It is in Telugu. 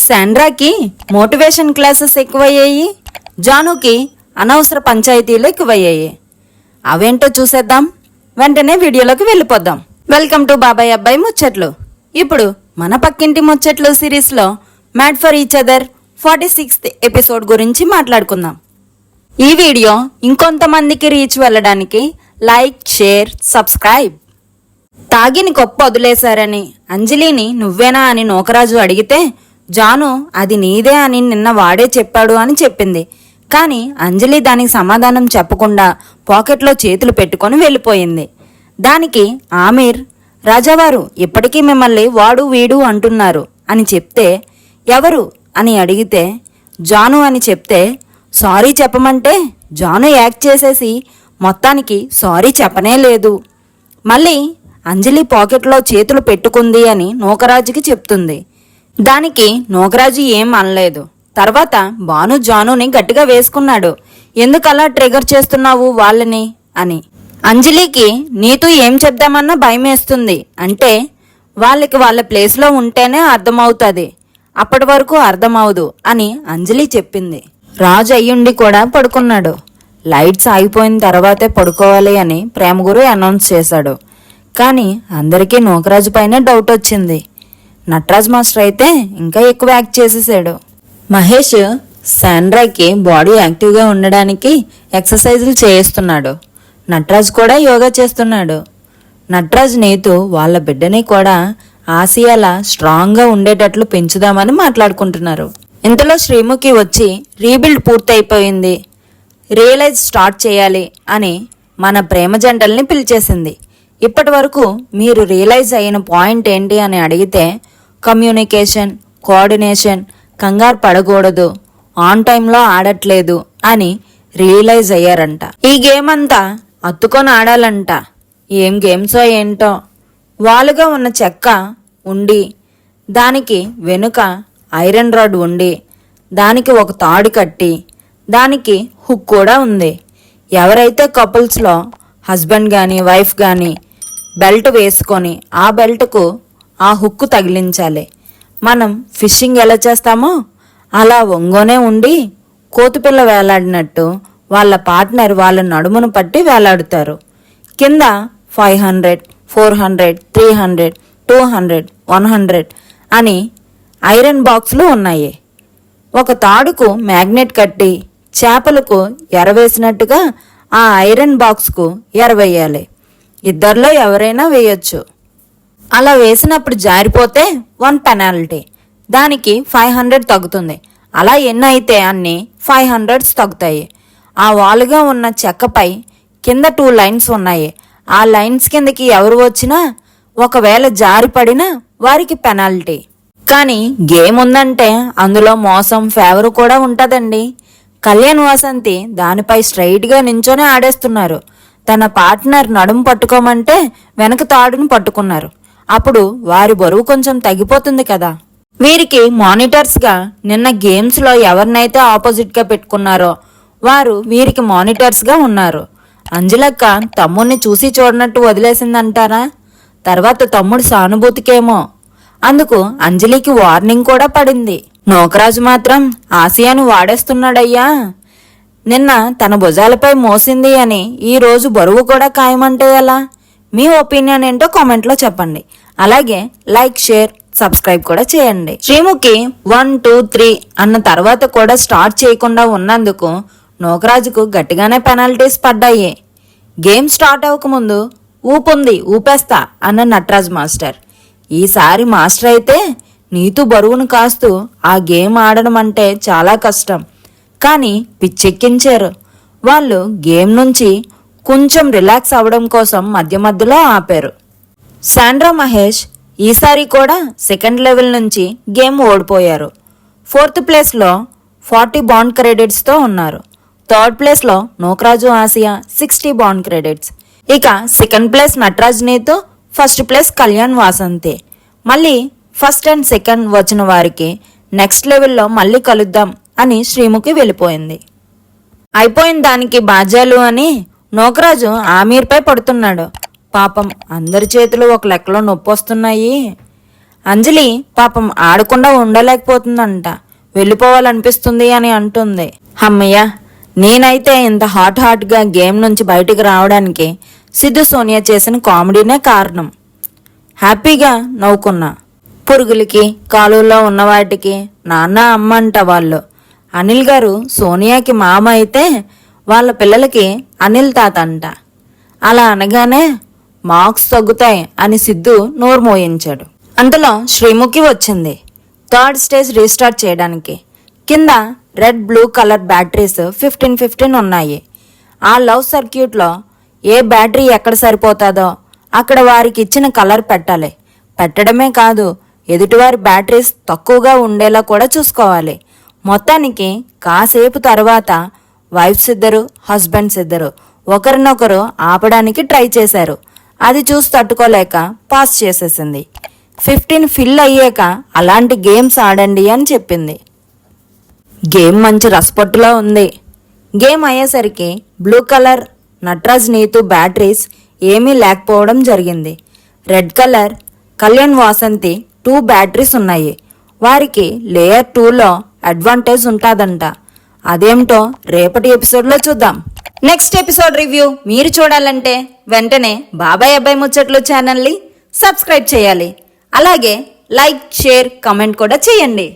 శాండ్రాకి మోటివేషన్ క్లాసెస్ ఎక్కువయ్యాయి, జానుకి అనవసర పంచాయతీలు ఎక్కువయ్యాయి. అవేంటో చూసేద్దాం. వెంటనే వీడియోలోకి వెళ్ళిపోద్దాం. వెల్కమ్ టు బాబాయ్ అబ్బాయి ముచ్చట్లు. ఇప్పుడు మన పక్కింటి ముచ్చట్లు సిరీస్లో mad for each other 46th episode గురించి మాట్లాడుకుందాం. ఈ వీడియో ఇంకొంతమందికి రీచ్ వెళ్ళడానికి లైక్, షేర్, సబ్స్క్రైబ్. తాగిని కొప్ప వదిలేశారని అంజలిని నువ్వేనా అని నోకరాజు అడిగితే జాను అది నీదే అని నిన్న వాడే చెప్పాడు అని చెప్పింది. కానీ అంజలి దానికి సమాధానం చెప్పకుండా పాకెట్లో చేతులు పెట్టుకొని వెళ్ళిపోయింది. దానికి ఆమీర్, రాజావారు ఇప్పటికీ మిమ్మల్ని వాడు వీడు అంటున్నారు అని చెప్తే ఎవరు అని అడిగితే జాను అని చెప్తే సారీ చెప్పమంటే జాను యాక్ట్ చేసేసి మొత్తానికి సారీ చెప్పనే లేదు. మళ్ళీ అంజలి పాకెట్లో చేతులు పెట్టుకుంది అని నోకరాజుకి చెప్తుంది. దానికి నోకరాజు ఏం అనలేదు. తర్వాత భాను జానుని గట్టిగా వేసుకున్నాడు. ఎందుకలా ట్రిగర్ చేస్తున్నావు వాళ్ళని అని. అంజలికి నీతో ఏం చెప్దామన్నా భయమేస్తుంది. అంటే వాళ్ళకి వాళ్ళ ప్లేస్లో ఉంటేనే అర్థమవుతుంది, అప్పటి వరకు అర్థమవుదు అని అంజలి చెప్పింది. రాజు అయ్యుండి కూడా పడుకున్నాడు. లైట్స్ ఆగిపోయిన తర్వాతే పడుకోవాలి అని ప్రేమగురు అనౌన్స్ చేశాడు. కానీ అందరికీ నోకరాజు పైన డౌట్ వచ్చింది. నటరాజ్ మాస్టర్ అయితే ఇంకా ఎక్కువ యాక్ట్ చేసేసాడు. మహేష్ శాండ్రాకి బాడీ యాక్టివ్గా ఉండడానికి ఎక్సర్సైజులు చేయిస్తున్నాడు. నటరాజ్ కూడా యోగా చేస్తున్నాడు. నటరాజ్ నీతు వాళ్ళ బిడ్డని కూడా ఆసియాలా స్ట్రాంగ్గా ఉండేటట్లు పెంచుదామని మాట్లాడుకుంటున్నారు. ఇంతలో శ్రీముఖి వచ్చి రీబిల్డ్ పూర్తయిపోయింది, రియలైజ్ స్టార్ట్ చేయాలి అని మన ప్రేమ జంటల్ని పిలిచేసింది. ఇప్పటి వరకు మీరు రియలైజ్ అయిన పాయింట్ ఏంటి అని అడిగితే కమ్యూనికేషన్, కోఆర్డినేషన్, కంగారు పడకూడదు, ఆన్ టైంలో ఆడట్లేదు అని రియలైజ్ అయ్యారంట. ఈ గేమ్ అంతా అత్తుకొని ఆడాలంట. ఏం గేమ్సో ఏంటో. వాలుగా ఉన్న చెక్క ఉండి దానికి వెనుక ఐరన్ రాడ్ ఉండి దానికి ఒక తాడు కట్టి దానికి హుక్ కూడా ఉంది. ఎవరైతే కపుల్స్లో హస్బెండ్ కానీ వైఫ్ కానీ బెల్ట్ వేసుకొని ఆ బెల్ట్కు ఆ హుక్కు తగిలించాలి. మనం ఫిషింగ్ ఎలా చేస్తామో అలా ఒంగోనే ఉండి కోతిపిల్ల వేలాడినట్టు వాళ్ళ పార్ట్నర్ వాళ్ళ నడుమును పట్టి వేలాడుతారు. కింద 500, 400, 300, 200, 100 అని ఐరన్ బాక్సులు ఉన్నాయి. ఒక తాడుకు మ్యాగ్నెట్ కట్టి చేపలకు ఎరవేసినట్టుగా ఆ ఐరన్ బాక్స్కు ఎరవేయాలి. ఇద్దరిలో ఎవరైనా వేయొచ్చు. అలా వేసినప్పుడు జారిపోతే 1 పెనాల్టీ, దానికి 500 తగ్గుతుంది. అలా ఎన్ని అయితే అన్ని 500s తగ్గుతాయి. ఆ వాలుగా ఉన్న చెక్కపై కింద 2 లైన్స్ ఉన్నాయి. ఆ లైన్స్ కిందకి ఎవరు వచ్చినా ఒకవేళ జారిపడినా వారికి పెనాల్టీ. కానీ గేమ్ ఉందంటే అందులో మోసం, ఫేవర్ కూడా ఉంటుందండి. కళ్యాణ్ వాసంతి దానిపై స్ట్రైట్గా నించొని ఆడేస్తున్నారు. తన పార్ట్నర్ నడుము పట్టుకోమంటే వెనక తాడును పట్టుకున్నారు. అప్పుడు వారి బరువు కొంచెం తగ్గిపోతుంది కదా. వీరికి మానిటర్స్గా నిన్న గేమ్స్లో ఎవరినైతే ఆపోజిట్గా పెట్టుకున్నారో వారు వీరికి మానిటర్స్గా ఉన్నారు. అంజలక్క తమ్ముడిని చూసి చూడనట్టు వదిలేసిందంటారా? తర్వాత తమ్ముడు సానుభూతికేమో. అందుకు అంజలికి వార్నింగ్ కూడా పడింది. నోకరాజు మాత్రం ఆసియాను వాడేస్తున్నాడయ్యా. నిన్న తన భుజాలపై మోసింది అని ఈ రోజు బరువు కూడా ఖాయమంటే ఎలా? మీ ఒపీనియన్ ఏంటో కామెంట్లో చెప్పండి. అలాగే లైక్, షేర్, సబ్స్క్రైబ్ కూడా చేయండి. శ్రీముఖి 1, 2, 3 అన్న తర్వాత కూడా స్టార్ట్ చేయకుండా ఉన్నందుకు నోకరాజుకు గట్టిగానే పెనాల్టీస్ పడ్డాయి. గేమ్ స్టార్ట్ అవ్వకముందు ఊపుంది ఊపేస్తా అన్న నటరాజ్ మాస్టర్. ఈసారి మాస్టర్ అయితే నీతు బరువును కాస్తూ ఆ గేమ్ ఆడడం అంటే చాలా కష్టం. కానీ పిచ్చెక్కించారు. వాళ్ళు గేమ్ నుంచి కొంచెం రిలాక్స్ అవ్వడం కోసం మధ్య మధ్యలో ఆపారు. శాండ్రా, మహేష్ ఈసారి కూడా సెకండ్ లెవెల్ నుంచి గేమ్ ఓడిపోయారు. 4th ప్లేస్లో 40 బాండ్ క్రెడిట్స్తో ఉన్నారు. 3rd ప్లేస్లో నోకరాజు, ఆసియా 60 బాండ్ క్రెడిట్స్. ఇక 2nd ప్లేస్ నటరాజ్ నీతో, 1st ప్లేస్ కళ్యాణ్ వాసంతి. మళ్ళీ 1st and 2nd వచ్చిన వారికి నెక్స్ట్ లెవెల్లో మళ్ళీ కలుద్దాం అని శ్రీముఖి వెళ్ళిపోయింది. అయిపోయిన దానికి బాజాలు అని నోకరాజు ఆమీర్పై పడుతున్నాడు. పాపం అందరి చేతులు ఒక లెక్కలో నొప్పి వస్తున్నాయి. అంజలి పాపం ఆడకుండా ఉండలేకపోతుందంట, వెళ్ళిపోవాలనిపిస్తుంది అని అంటుంది. అమ్మయ్య, నేనైతే ఇంత హాట్గా గేమ్ నుంచి బయటికి రావడానికి సిద్ధు సోనియా చేసిన కామెడీనే కారణం. హ్యాపీగా నవ్వుకున్నా. పురుగులకి కాలువలో ఉన్న వాటికి నాన్న అమ్మ అంట వాళ్ళు. అనిల్ గారు సోనియాకి మామ అయితే వాళ్ళ పిల్లలకి అనిల్ తాత అంట. అలా అనగానే మార్క్స్ తగ్గుతాయి అని సిద్ధు నోరు మోయించాడు. అంతలో శ్రీముఖి వచ్చింది 3rd స్టేజ్ రీస్టార్ట్ చేయడానికి. కింద రెడ్ బ్లూ కలర్ బ్యాటరీస్ 15 ఉన్నాయి. ఆ లవ్ సర్క్యూట్లో ఏ బ్యాటరీ ఎక్కడ సరిపోతాదో అక్కడ వారికి ఇచ్చిన కలర్ పెట్టాలి. పెట్టడమే కాదు, ఎదుటివారి బ్యాటరీస్ తక్కువగా ఉండేలా కూడా చూసుకోవాలి. మొత్తానికి కాసేపు తర్వాత వైఫ్స్ ఇద్దరు, హస్బెండ్స్ ఇద్దరు ఒకరినొకరు ఆపడానికి ట్రై చేశారు. అది చూసి తట్టుకోలేక పాస్ చేసేసింది. 15 ఫిల్ అయ్యాక అలాంటి గేమ్స్ ఆడండి అని చెప్పింది. గేమ్ మంచి రసపట్టులో ఉంది. గేమ్ అయ్యేసరికి blue colour Nataraj Neetu batteries ఏమీ లేకపోవడం జరిగింది. Red colour Kalyan Vasanthi 2 batteries ఉన్నాయి. వారికి లేయర్ 2లో అడ్వాంటేజ్ ఉంటుందంట. అదేమిటో రేపటి ఎపిసోడ్లో చూద్దాం. నెక్స్ట్ ఎపిసోడ్ రివ్యూ మీరు చూడాలంటే వెంటనే బాబాయ్ అబ్బాయి ముచ్చట్లు ఛానల్ని సబ్స్క్రైబ్ చేయాలి. అలాగే లైక్, షేర్, కమెంట్ కూడా చేయండి.